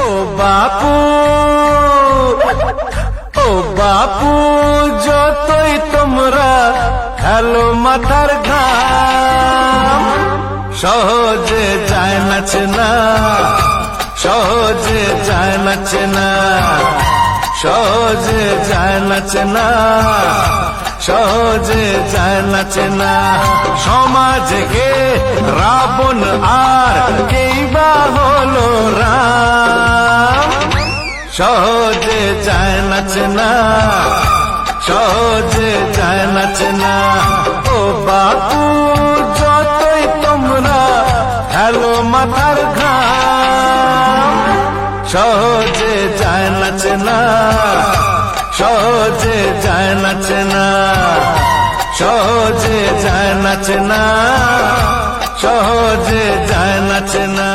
ও বাপু, ও বাপু, যতই তোমরা খেলো মাথার ঘাম, সহজে যায় না চেনা, সহজে যায় না চেনা, সহজে যায় না চেনা, সহজে যায় না চেনা। সমাজকে রাবণ আর কেই বা হলো রাম, সহজে যায় না চেনা, সহজে যায় না চেনা। ও বাপু, যতই তোমরা খেলো মাথার ঘাম, সহজে যায় না চেনা, সহজে যায় না চেনা, সহজে যায় না চেনা, সহজে যায় না চেনা।